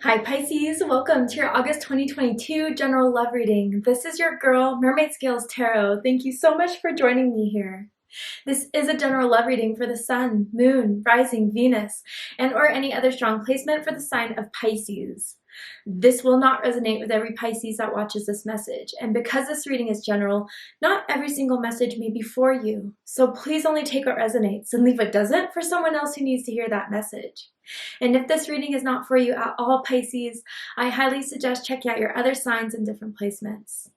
Hi Pisces, welcome to your August 2022 general love reading. This is your girl, Mermaid Scales Tarot. Thank you so much for joining me here. This is a general love reading for the Sun, Moon, Rising, Venus, and or any other strong placement for the sign of Pisces. This will not resonate with every Pisces that watches this message, and because this reading is general, not every single message may be for you. So please only take what resonates and leave what doesn't for someone else who needs to hear that message. And if this reading is not for you at all, Pisces, I highly suggest checking out your other signs and different placements.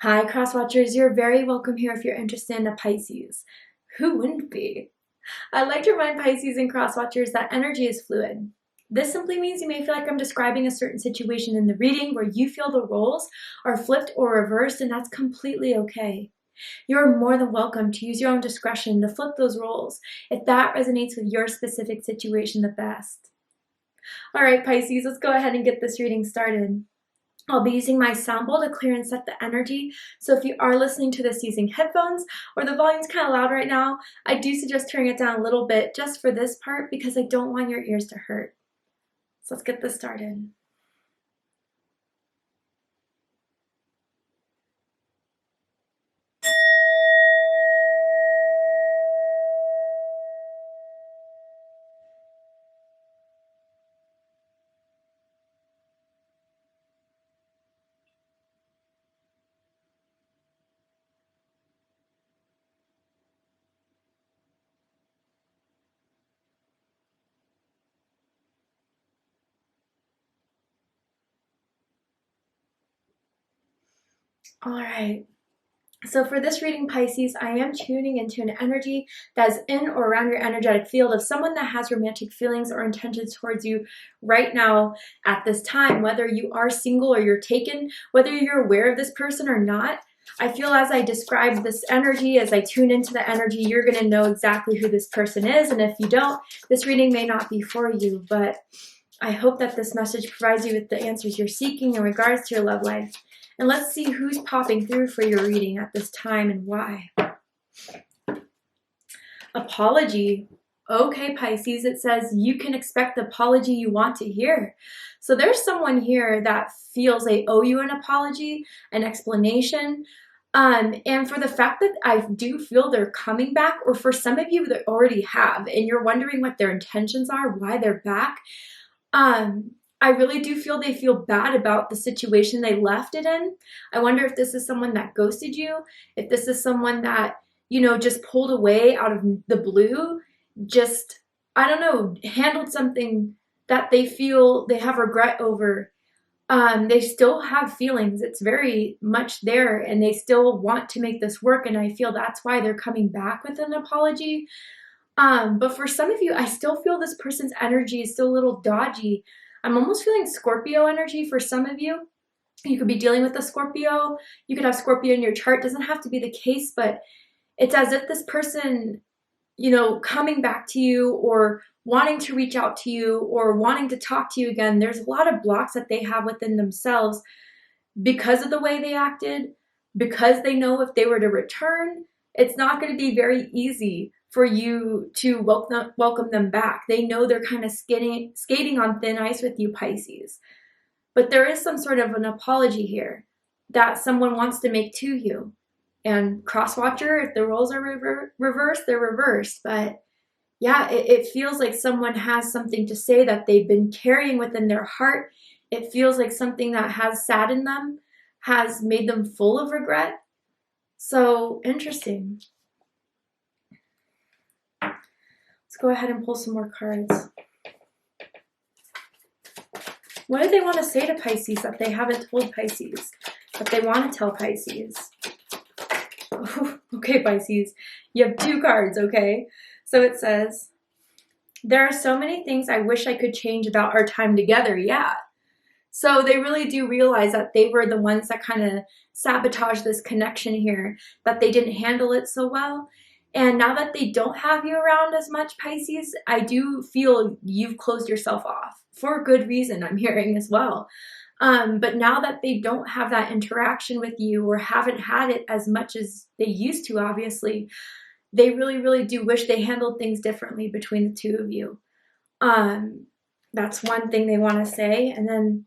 Hi, cross watchers. You're very welcome here if you're interested in a Pisces. Who wouldn't be? I'd like to remind Pisces and cross watchers that energy is fluid. This simply means you may feel like I'm describing a certain situation in the reading where you feel the roles are flipped or reversed, and that's completely okay. You're more than welcome to use your own discretion to flip those roles if that resonates with your specific situation the best. All right, Pisces, let's go ahead and get this reading started. I'll be using my sound bowl to clear and set the energy, so if you are listening to this using headphones or the volume's kind of loud right now, I do suggest turning it down a little bit just for this part because I don't want your ears to hurt. So let's get this started. All right. So for this reading, Pisces, I am tuning into an energy that is in or around your energetic field of someone that has romantic feelings or intentions towards you right now at this time, whether you are single or you're taken, whether you're aware of this person or not. I feel as I describe this energy, as I tune into the energy, you're going to know exactly who this person is. And if you don't, this reading may not be for you, but I hope that this message provides you with the answers you're seeking in regards to your love life. And let's see who's popping through for your reading at this time and why. Apology. Okay, Pisces, it says you can expect the apology you want to hear. So there's someone here that feels they owe you an apology, an explanation. And for the fact that I do feel they're coming back, or for some of you that already have, and you're wondering what their intentions are, why they're back, I really do feel they feel bad about the situation they left it in. I wonder if this is someone that ghosted you, if this is someone that, you know, just pulled away out of the blue, just, I don't know, handled something that they feel they have regret over. They still have feelings. It's very much there, and they still want to make this work, and I feel that's why they're coming back with an apology. But for some of you, I still feel this person's energy is still a little dodgy. I'm almost feeling Scorpio energy for some of you. You could be dealing with a Scorpio. You could have Scorpio in your chart. It doesn't have to be the case, but it's as if this person, you know, coming back to you or wanting to reach out to you or wanting to talk to you again, there's a lot of blocks that they have within themselves because of the way they acted, because they know if they were to return, it's not going to be very easy for you to welcome them back. They know they're kind of skating on thin ice with you, Pisces. But there is some sort of an apology here that someone wants to make to you. And cross-watcher, if the roles are reversed, they're reversed. But yeah, it feels like someone has something to say that they've been carrying within their heart. It feels like something that has saddened them, has made them full of regret. So interesting. Let's go ahead and pull some more cards. What do they want to say to Pisces that they haven't told Pisces, that they want to tell Pisces? Oh, okay, Pisces, you have two cards, okay? So it says, there are so many things I wish I could change about our time together. Yeah. So they really do realize that they were the ones that kind of sabotaged this connection here, that they didn't handle it so well. And now that they don't have you around as much, Pisces, I do feel you've closed yourself off for good reason, I'm hearing as well. But now that they don't have that interaction with you or haven't had it as much as they used to, obviously, they really, really do wish they handled things differently between the two of you. That's one thing they want to say. And then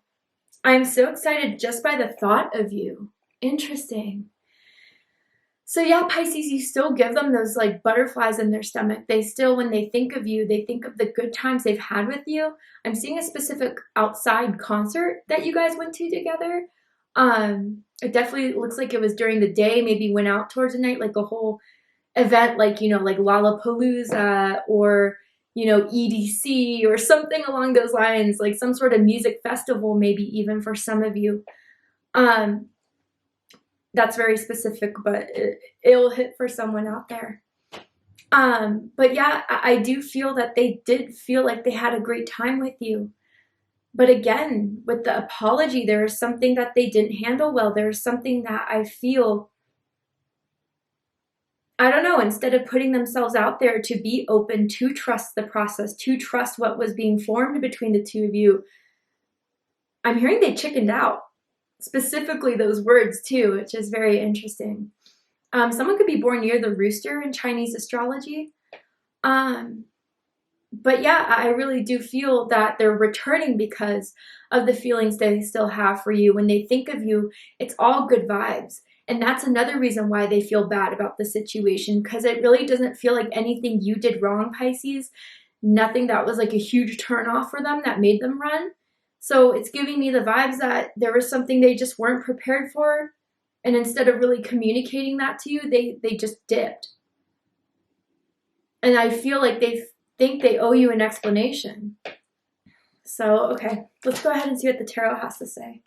I'm so excited just by the thought of you. Interesting. So yeah, Pisces, you still give them those like butterflies in their stomach. They still, when they think of you, they think of the good times they've had with you. I'm seeing a specific outside concert that you guys went to together. It definitely looks like it was during the day, maybe went out towards the night, like a whole event, like, you know, like Lollapalooza or, you know, EDC or something along those lines, like some sort of music festival, maybe even for some of you. That's very specific, but it'll hit for someone out there. But yeah, I do feel that they did feel like they had a great time with you. But again, with the apology, there is something that they didn't handle well. There's something that I feel, I don't know, instead of putting themselves out there to be open, to trust the process, to trust what was being formed between the two of you, I'm hearing they chickened out. Specifically those words too, which is very interesting. Someone could be born near the rooster in Chinese astrology. But yeah, I really do feel that they're returning because of the feelings they still have for you. When they think of you, it's all good vibes. And that's another reason why they feel bad about the situation, because it really doesn't feel like anything you did wrong, Pisces. Nothing that was like a huge turn off for them that made them run. So it's giving me the vibes that there was something they just weren't prepared for. And instead of really communicating that to you, they just dipped. And I feel like they think they owe you an explanation. So, okay, let's go ahead and see what the tarot has to say.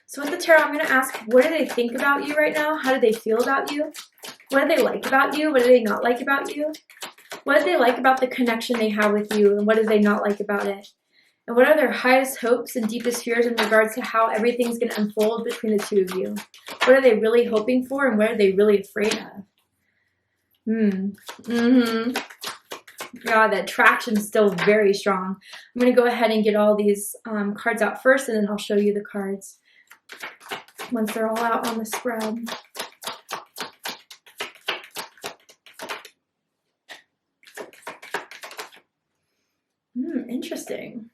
So with the tarot, I'm going to ask, what do they think about you right now? How do they feel about you? What do they like about you? What do they not like about you? What do they like about the connection they have with you, and what do they not like about it? And what are their highest hopes and deepest fears in regards to how everything's going to unfold between the two of you? What are they really hoping for, and what are they really afraid of? God, the attraction's still very strong. I'm going to go ahead and get all these cards out first, and then I'll show you the cards once they're all out on the spread. Interesting.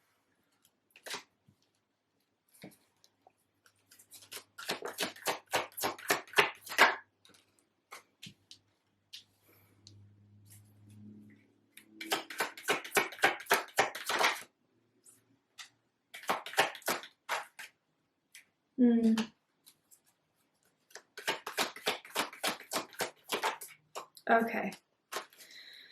Okay.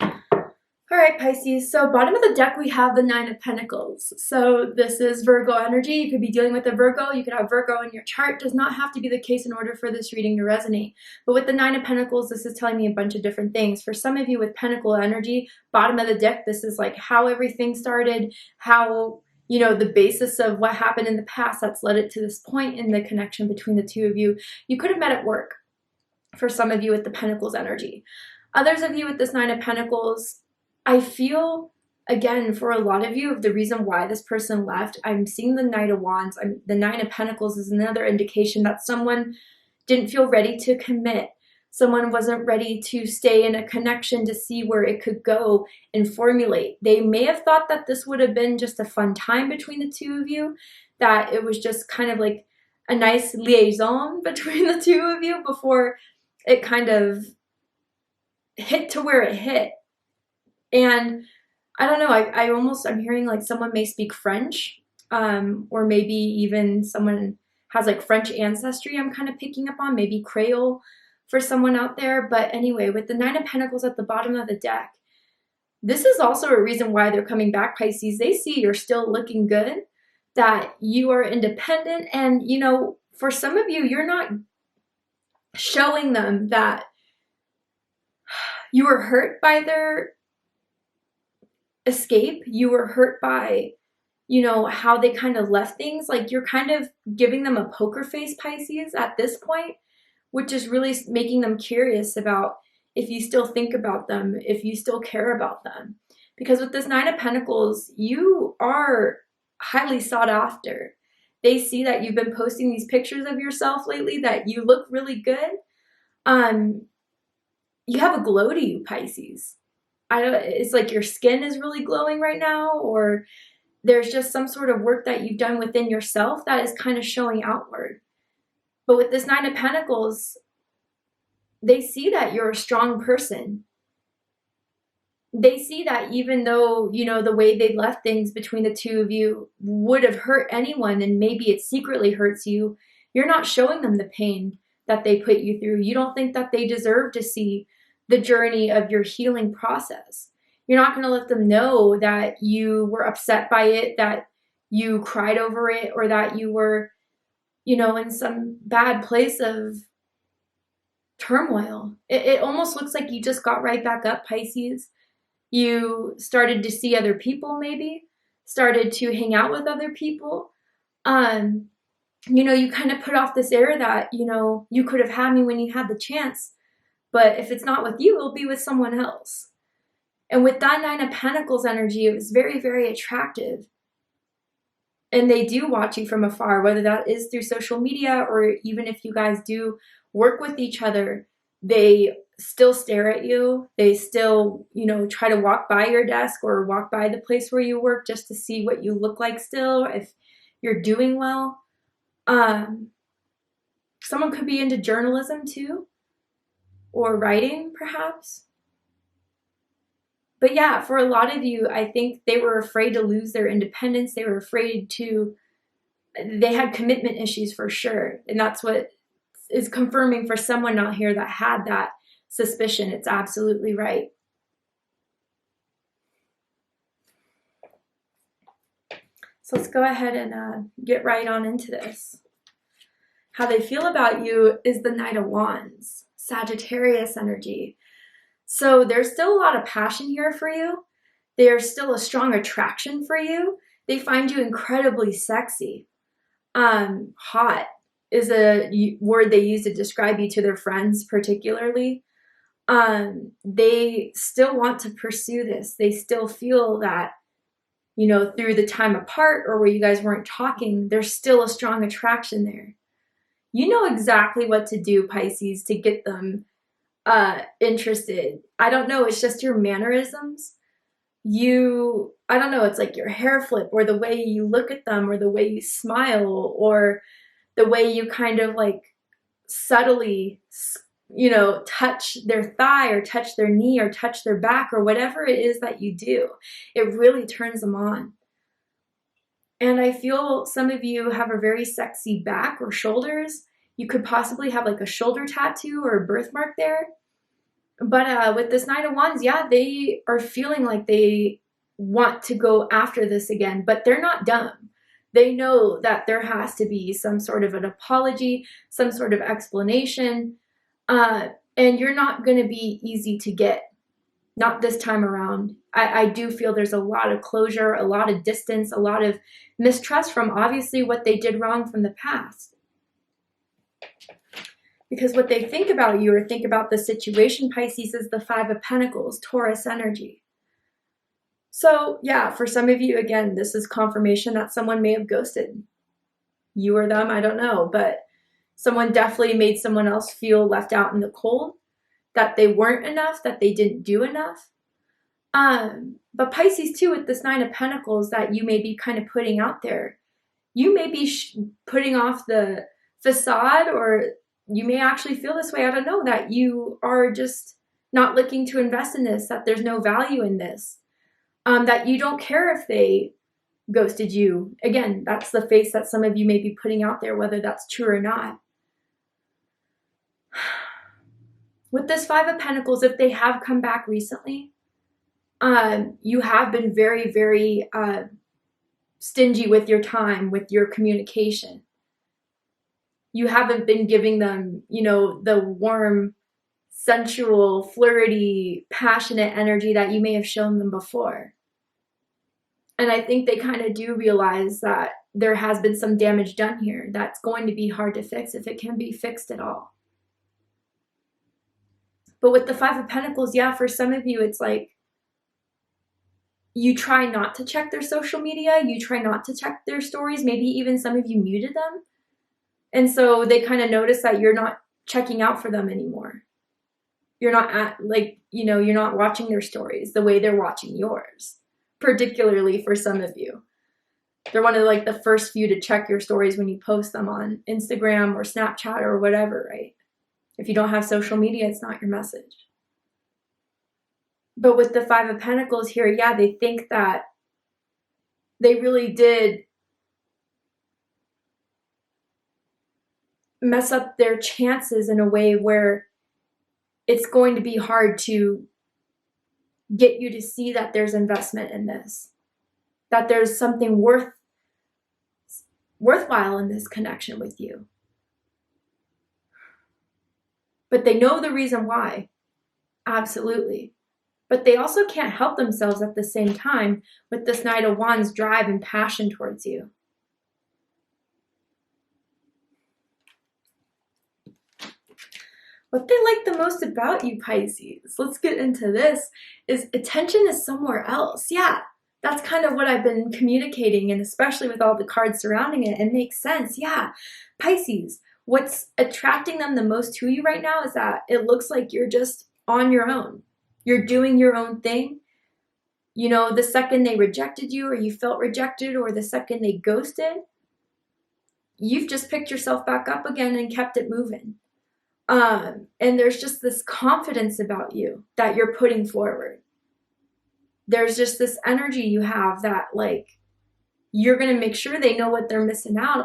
All right, Pisces. So bottom of the deck, we have the Nine of Pentacles. So this is Virgo energy. You could be dealing with a Virgo. You could have Virgo in your chart. Does not have to be the case in order for this reading to resonate. But with the Nine of Pentacles, this is telling me a bunch of different things. For some of you with Pentacle energy, bottom of the deck, this is like how everything started, how, you know, the basis of what happened in the past that's led it to this point in the connection between the two of you. You could have met at work for some of you with the Pentacles energy. Others of you with this Nine of Pentacles, I feel, again, for a lot of you, the reason why this person left, I'm seeing the Knight of Wands. The Nine of Pentacles is another indication that someone didn't feel ready to commit. Someone wasn't ready to stay in a connection to see where it could go and formulate. They may have thought that this would have been just a fun time between the two of you, that it was just kind of like a nice liaison between the two of you before it kind of hit to where it hit. And I don't know, I'm hearing like someone may speak French, or maybe even someone has like French ancestry I'm kind of picking up on, maybe Creole for someone out there. But anyway, with the Nine of Pentacles at the bottom of the deck, this is also a reason why they're coming back, Pisces. They see you're still looking good, that you are independent. And, you know, for some of you, you're not showing them that you were hurt by their escape. You were hurt by, you know, how they kind of left things. Like, you're kind of giving them a poker face, Pisces, at this point, which is really making them curious about if you still think about them, if you still care about them. Because with this Nine of Pentacles, you are highly sought after. They see that you've been posting these pictures of yourself lately, that you look really good. You have a glow to you, Pisces. it's like your skin is really glowing right now, or there's just some sort of work that you've done within yourself that is kind of showing outward. But with this Nine of Pentacles, they see that you're a strong person. They see that even though, you know, the way they left things between the two of you would have hurt anyone, and maybe it secretly hurts you, you're not showing them the pain that they put you through. You don't think that they deserve to see the journey of your healing process. You're not going to let them know that you were upset by it, that you cried over it, or that you were, you know, in some bad place of turmoil. It almost looks like you just got right back up, Pisces. You started to see other people, maybe started to hang out with other people. You know, you kind of put off this air that, you know, you could have had me when you had the chance, but if it's not with you, it'll be with someone else. And with that Nine of Pentacles energy, it was very, very attractive. And they do watch you from afar, whether that is through social media or even if you guys do work with each other, they still stare at you. They still, you know, try to walk by your desk or walk by the place where you work just to see what you look like still, if you're doing well. Someone could be into journalism too, or writing perhaps. But yeah, for a lot of you, I think they were afraid to lose their independence. They were afraid to, they had commitment issues for sure. And that's what is confirming for someone out here that had that suspicion. It's absolutely right. So let's go ahead and get right on into this. How they feel about you is the Knight of Wands, Sagittarius energy. So there's still a lot of passion here for you. There's still a strong attraction for you. They find you incredibly sexy. Hot is a word they use to describe you to their friends particularly. They still want to pursue this. They still feel that, you know, through the time apart or where you guys weren't talking, there's still a strong attraction there. You know exactly what to do, Pisces, to get them interested. I don't know, it's just your mannerisms. I don't know, it's like your hair flip or the way you look at them or the way you smile or the way you kind of like subtly, you know, touch their thigh or touch their knee or touch their back or whatever it is that you do. It really turns them on. And I feel some of you have a very sexy back or shoulders. You could possibly have like a shoulder tattoo or a birthmark there. But with this Knight of Wands, yeah, they are feeling like they want to go after this again, but they're not dumb. They know that there has to be some sort of an apology, some sort of explanation, and you're not going to be easy to get. Not this time around. I do feel there's a lot of closure, a lot of distance, a lot of mistrust from obviously what they did wrong from the past. Because what they think about you or think about the situation, Pisces, is the Five of Pentacles, Taurus energy. So yeah, for some of you, again, this is confirmation that someone may have ghosted you or them, I don't know, but someone definitely made someone else feel left out in the cold, that they weren't enough, that they didn't do enough. But Pisces too, with this Nine of Pentacles that you may be kind of putting out there, you may be putting off the facade, or you may actually feel this way, I don't know, that you are just not looking to invest in this, that there's no value in this, that you don't care if they ghosted you. Again, that's the face that some of you may be putting out there, whether that's true or not. With this Five of Pentacles, if they have come back recently, you have been very, very stingy with your time, with your communication. You haven't been giving them, you know, the warm, sensual, flirty, passionate energy that you may have shown them before. And I think they kind of do realize that there has been some damage done here that's going to be hard to fix if it can be fixed at all. But with the Five of Pentacles, yeah, for some of you, it's like you try not to check their social media. You try not to check their stories. Maybe even some of you muted them. And so they kind of notice that you're not checking out for them anymore. You're not you're not watching their stories the way they're watching yours, particularly for some of you. They're one of like the first few to check your stories when you post them on Instagram or Snapchat or whatever, right? If you don't have social media, it's not your message. But with the Five of Pentacles here, yeah, they think that they really did mess up their chances in a way where it's going to be hard to get you to see that there's investment in this, that there's something worthwhile in this connection with you. But they know the reason why, absolutely. But they also can't help themselves at the same time with this Knight of Wands drive and passion towards you. What they like the most about you, Pisces, let's get into this, is attention is somewhere else. Yeah, that's kind of what I've been communicating, and especially with all the cards surrounding it, it makes sense. Yeah, Pisces, what's attracting them the most to you right now is that it looks like you're just on your own. You're doing your own thing. You know, the second they rejected you or you felt rejected or the second they ghosted, you've just picked yourself back up again and kept it moving. And there's just this confidence about you that you're putting forward. There's just this energy you have that, like, you're going to make sure they know what they're missing out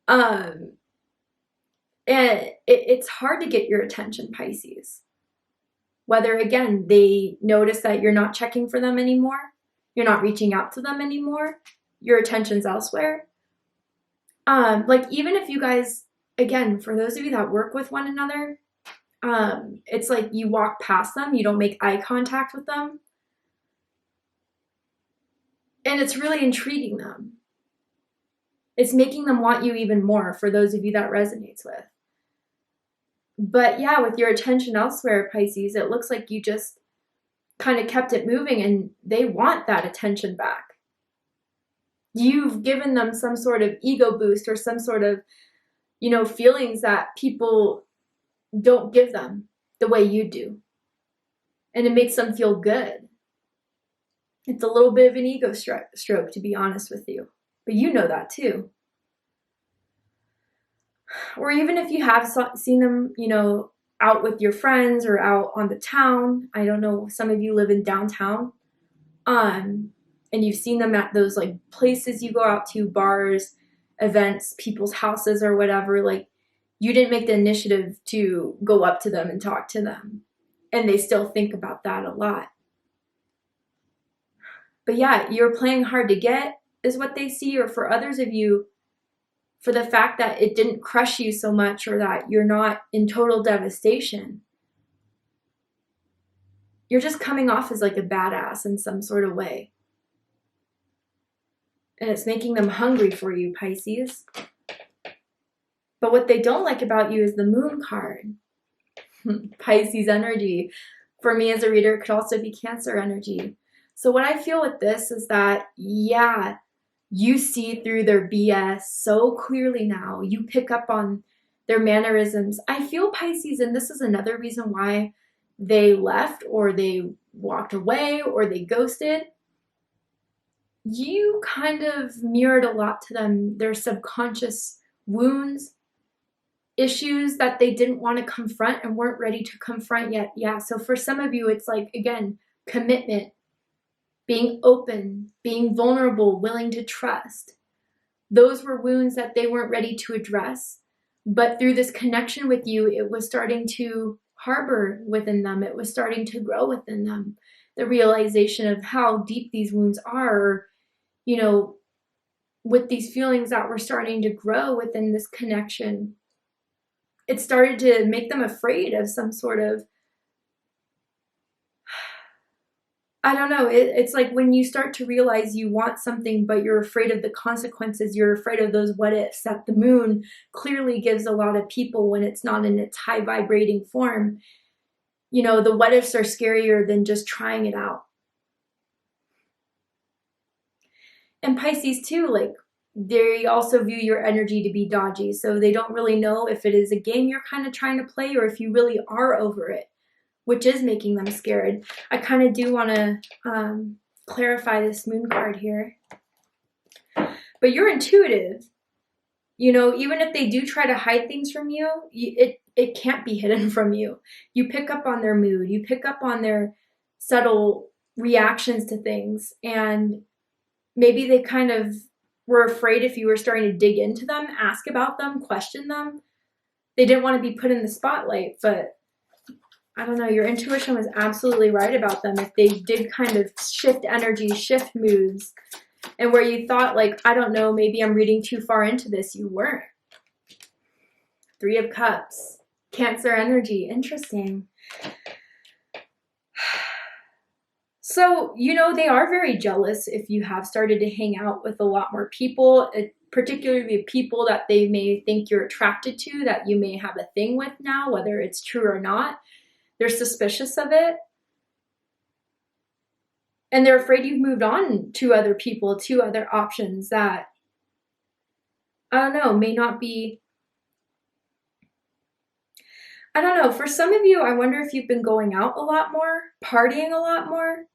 on. And it's hard to get your attention, Pisces. Whether, again, they notice that you're not checking for them anymore, you're not reaching out to them anymore, your attention's elsewhere. Like, even if you guys, again, for those of you that work with one another, it's like you walk past them, you don't make eye contact with them. And it's really intriguing them. It's making them want you even more, for those of you that resonates with. But yeah, with your attention elsewhere, Pisces, it looks like you just kind of kept it moving and they want that attention back. You've given them some sort of ego boost or some sort of, feelings that people don't give them the way you do. And it makes them feel good. It's a little bit of an ego stroke, to be honest with you. But you know that too. Or even if you have seen them, out with your friends or out on the town. I don't know, some of you live in downtown. And you've seen them at those like places you go out to, bars, events, people's houses or whatever. Like, you didn't make the initiative to go up to them and talk to them. And they still think about that a lot. But yeah, you're playing hard to get is what they see. Or for others of you, for the fact that it didn't crush you so much or that you're not in total devastation. You're just coming off as like a badass in some sort of way. And it's making them hungry for you, Pisces. But what they don't like about you is the Moon card. Pisces energy. For me as a reader, it could also be Cancer energy. So what I feel with this is that, yeah, you see through their BS so clearly now. You pick up on their mannerisms. I feel, Pisces, and this is another reason why they left or they walked away or they ghosted. You kind of mirrored a lot to them, their subconscious wounds, issues that they didn't want to confront and weren't ready to confront yet. Yeah, so for some of you, it's like, again, commitment. Being open, being vulnerable, willing to trust. Those were wounds that they weren't ready to address. But through this connection with you, it was starting to harbor within them. It was starting to grow within them. The realization of how deep these wounds are, with these feelings that were starting to grow within this connection. It started to make them afraid of some sort of, I don't know, it's like when you start to realize you want something, but you're afraid of the consequences, you're afraid of those what ifs that the moon clearly gives a lot of people when it's not in its high vibrating form. The what ifs are scarier than just trying it out. And Pisces too, like, they also view your energy to be dodgy. So they don't really know if it is a game you're kind of trying to play or if you really are over it, which is making them scared. I kind of do want to clarify this moon card here. But you're intuitive. You know, even if they do try to hide things from you, it can't be hidden from you. You pick up on their mood. You pick up on their subtle reactions to things. And maybe they kind of were afraid if you were starting to dig into them, ask about them, question them. They didn't want to be put in the spotlight, but I don't know, your intuition was absolutely right about them. If they did kind of shift energy, shift moods, and where you thought, like, I don't know, maybe I'm reading too far into this, you weren't. 3 of Cups, Cancer energy, interesting. So, you know, they are very jealous if you have started to hang out with a lot more people, particularly people that they may think you're attracted to, that you may have a thing with now, whether it's true or not. They're suspicious of it. And they're afraid you've moved on to other people, to other options that, I don't know, may not be. I don't know. For some of you, I wonder if you've been going out a lot more, partying a lot more.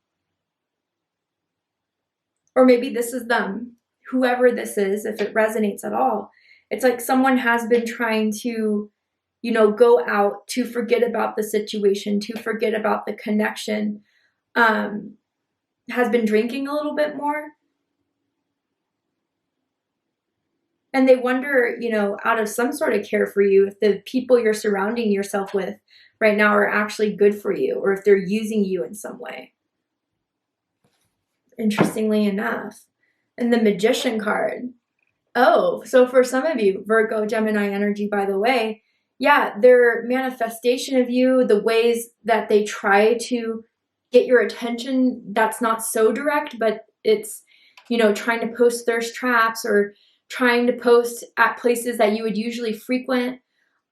Or maybe this is them, whoever this is, if it resonates at all. It's like someone has been trying to, you know, go out to forget about the situation, to forget about the connection, has been drinking a little bit more. And they wonder, you know, out of some sort of care for you, if the people you're surrounding yourself with right now are actually good for you, or if they're using you in some way. Interestingly enough. And the Magician card. Oh, so for some of you, Virgo, Gemini energy, by the way, yeah, their manifestation of you, the ways that they try to get your attention, that's not so direct, but it's, you know, trying to post thirst traps or trying to post at places that you would usually frequent,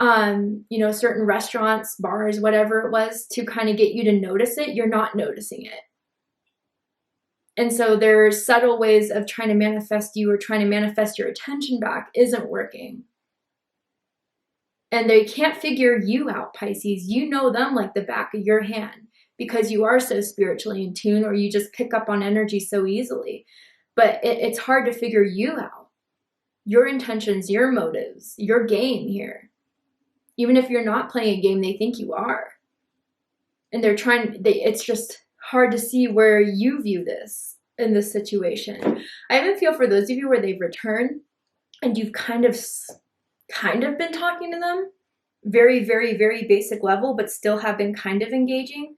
you know, certain restaurants, bars, whatever it was, to kind of get you to notice it. You're not noticing it. And so there's subtle ways of trying to manifest you or trying to manifest your attention back isn't working. And they can't figure you out, Pisces. You know them like the back of your hand because you are so spiritually in tune, or you just pick up on energy so easily. But it's hard to figure you out. Your intentions, your motives, your game here. Even if you're not playing a game, they think you are. And they're trying, it's just hard to see where you view this in this situation. I have a feel for those of you where they've returned and you've kind of been talking to them, very, very, very basic level, but still have been kind of engaging.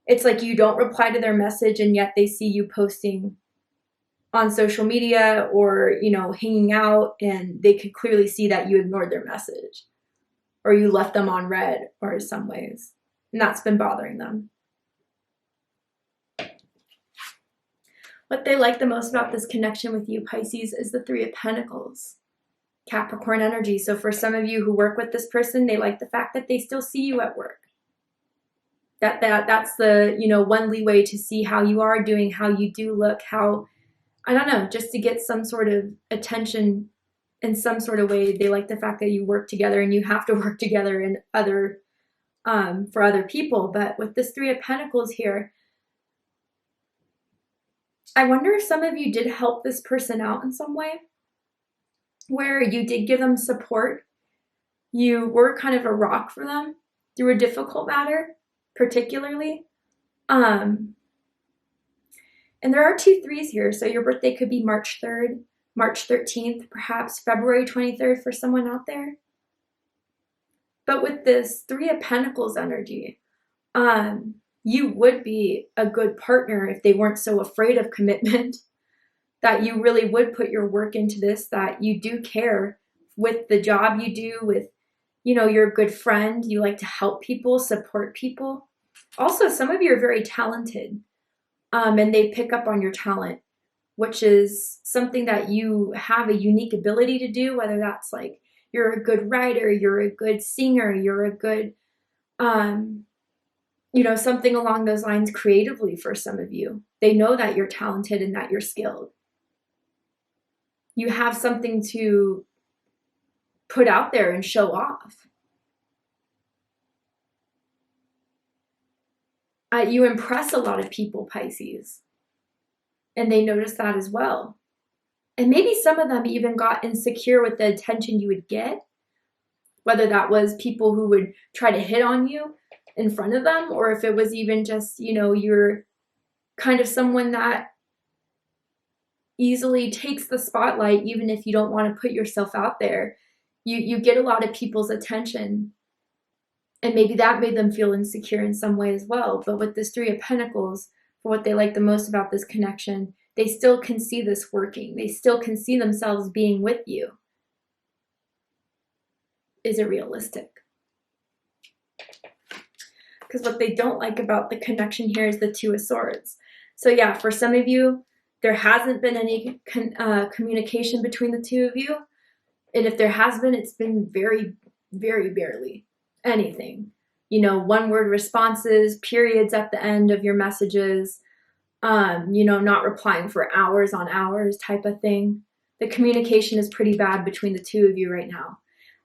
It's like you don't reply to their message and yet they see you posting on social media or, you know, hanging out, and they could clearly see that you ignored their message or you left them on red or in some ways. And that's been bothering them. What they like the most about this connection with you, Pisces, is the 3 of Pentacles, Capricorn energy. So for some of you who work with this person, they like the fact that they still see you at work. That's the, you know, one leeway to see how you are doing, how you do look, how, I don't know, just to get some sort of attention in some sort of way. They like the fact that you work together, and you have to work together in other, for other people. But with this 3 of Pentacles here, I wonder if some of you did help this person out in some way, where you did give them support. You were kind of a rock for them through a difficult matter, particularly. And there are 2 3s here. So your birthday could be March 3rd, March 13th, perhaps February 23rd for someone out there. But with this 3 of Pentacles energy, you would be a good partner if they weren't so afraid of commitment, that you really would put your work into this, that you do care with the job you do, with, you know, you're a good friend, you like to help people, support people. Also, some of you are very talented, and they pick up on your talent, which is something that you have a unique ability to do, whether that's like you're a good writer, you're a good singer, you're a good, you know, something along those lines creatively for some of you. They know that you're talented and that you're skilled. You have something to put out there and show off. You impress a lot of people, Pisces, and they notice that as well. And maybe some of them even got insecure with the attention you would get, whether that was people who would try to hit on you in front of them, or if it was even just, you're kind of someone that easily takes the spotlight, even if you don't want to put yourself out there. You get a lot of people's attention, and maybe that made them feel insecure in some way as well. But with this Three of Pentacles, for what they like the most about this connection, they still can see this working. They still can see themselves being with you. Is it realistic? Because what they don't like about the connection here is the Two of Swords. So yeah, for some of you, there hasn't been any communication between the two of you. And if there has been, it's been very, very barely anything. One-word responses, periods at the end of your messages, not replying for hours on hours type of thing. The communication is pretty bad between the two of you right now.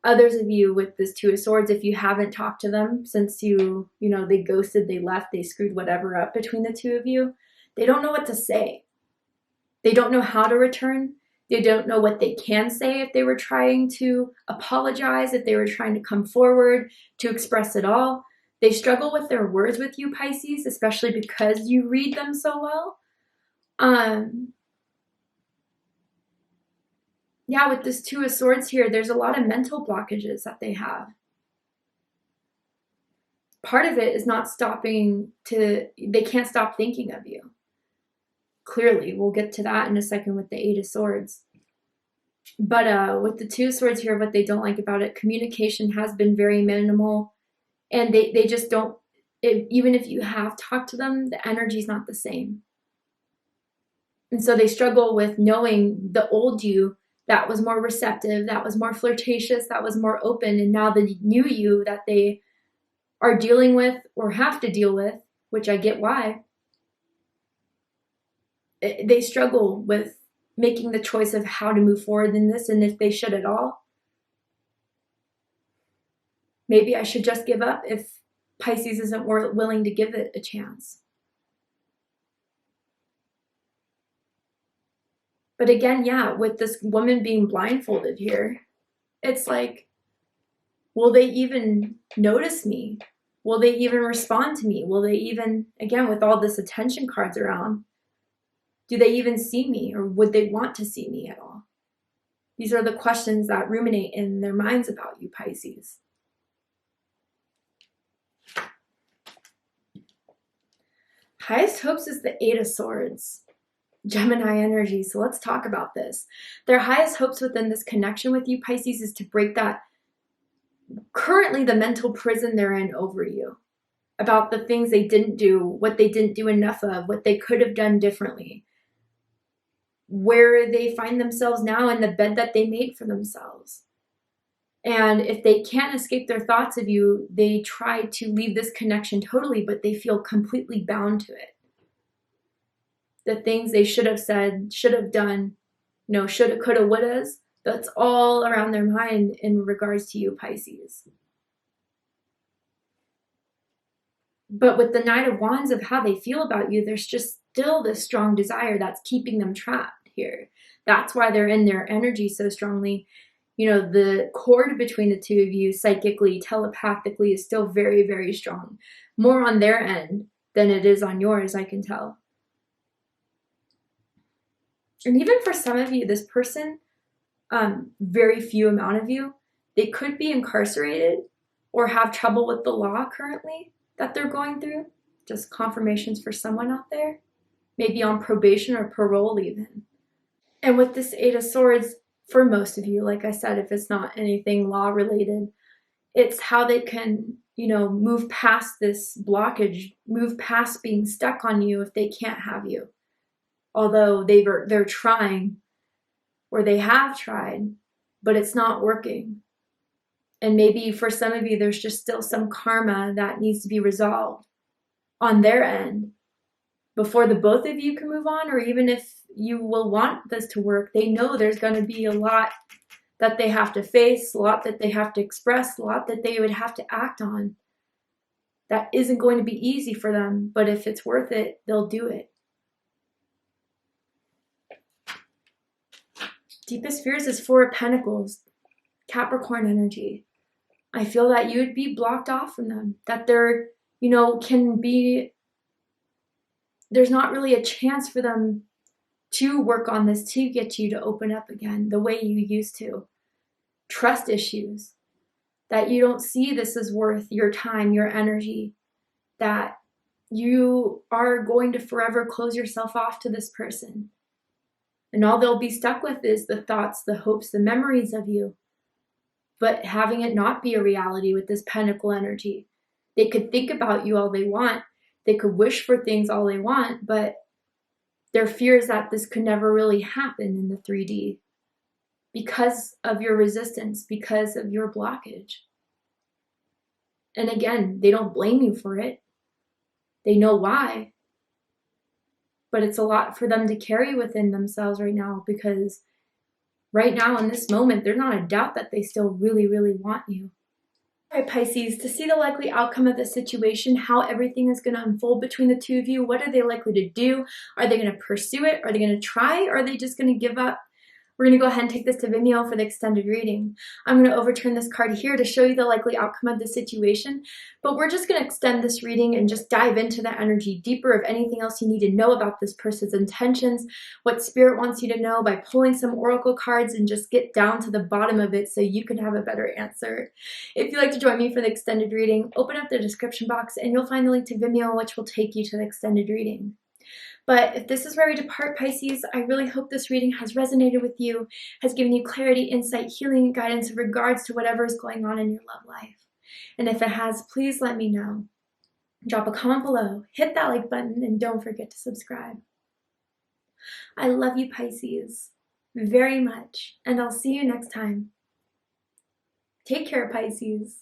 Others of you with this Two of Swords, if you haven't talked to them since they ghosted, they left, they screwed whatever up between the two of you, they don't know what to say. They don't know how to return. They don't know what they can say if they were trying to apologize, if they were trying to come forward to express it all. They struggle with their words with you, Pisces, especially because you read them so well. Yeah, with this Two of Swords here, there's a lot of mental blockages that they have. Part of it is they can't stop thinking of you. Clearly, we'll get to that in a second with the Eight of Swords. But with the Two of Swords here, what they don't like about it, communication has been very minimal. And they just don't, even if you have talked to them, the energy's not the same. And so they struggle with knowing the old you that was more receptive, that was more flirtatious, that was more open. And now the new you that they are dealing with or have to deal with, which I get why, they struggle with making the choice of how to move forward in this and if they should at all. Maybe I should just give up if Pisces isn't willing to give it a chance. But again, yeah, with this woman being blindfolded here, it's like, will they even notice me? Will they even respond to me? Will they even, again, with all this attention cards around, do they even see me, or would they want to see me at all? These are the questions that ruminate in their minds about you, Pisces. Highest hopes is the Eight of Swords, Gemini energy. So let's talk about this. Their highest hopes within this connection with you, Pisces, is to break that, currently the mental prison they're in over you, about the things they didn't do, what they didn't do enough of, what they could have done differently, where they find themselves now in the bed that they made for themselves. And if they can't escape their thoughts of you, they try to leave this connection totally, but they feel completely bound to it. The things they should have said, should have done, shoulda, coulda, wouldas, that's all around their mind in regards to you, Pisces. But with the Knight of Wands of how they feel about you, there's just still this strong desire that's keeping them trapped here. That's why they're in their energy so strongly. The cord between the two of you, psychically, telepathically, is still very, very strong. More on their end than it is on yours, I can tell. And even for some of you, this person, very few amount of you, they could be incarcerated or have trouble with the law currently that they're going through. Just confirmations for someone out there. Maybe on probation or parole even. And with this Eight of Swords, for most of you, like I said, if it's not anything law related, it's how they can, move past this blockage, move past being stuck on you if they can't have you. Although they're trying, or they have tried, but it's not working. And maybe for some of you, there's just still some karma that needs to be resolved on their end before the both of you can move on, or even if you will want this to work. They know there's going to be a lot that they have to face, a lot that they have to express, a lot that they would have to act on. That isn't going to be easy for them, but if it's worth it, they'll do it. Deepest fears is Four of Pentacles, Capricorn energy. I feel that you would be blocked off from them, that there, can be, there's not really a chance for them to work on this, to get you to open up again the way you used to. Trust issues, that you don't see this as worth your time, your energy, that you are going to forever close yourself off to this person. And all they'll be stuck with is the thoughts, the hopes, the memories of you. But having it not be a reality with this pentacle energy. They could think about you all they want. They could wish for things all they want, but their fear is that this could never really happen in the 3D because of your resistance, because of your blockage. And again, they don't blame you for it. They know why. But it's a lot for them to carry within themselves right now, because right now in this moment, there's not a doubt that they still really, really want you. All right, Pisces, to see the likely outcome of the situation, how everything is going to unfold between the two of you, what are they likely to do? Are they going to pursue it? Are they going to try? Or are they just going to give up? We're going to go ahead and take this to Vimeo for the extended reading. I'm going to overturn this card here to show you the likely outcome of the situation, but we're just going to extend this reading and just dive into the energy deeper of anything else you need to know about this person's intentions, what Spirit wants you to know, by pulling some oracle cards and just get down to the bottom of it so you can have a better answer. If you'd like to join me for the extended reading, open up the description box and you'll find the link to Vimeo, which will take you to the extended reading. But if this is where we depart, Pisces, I really hope this reading has resonated with you, has given you clarity, insight, healing, and guidance in regards to whatever is going on in your love life. And if it has, please let me know. Drop a comment below, hit that like button, and don't forget to subscribe. I love you, Pisces, very much, and I'll see you next time. Take care, Pisces.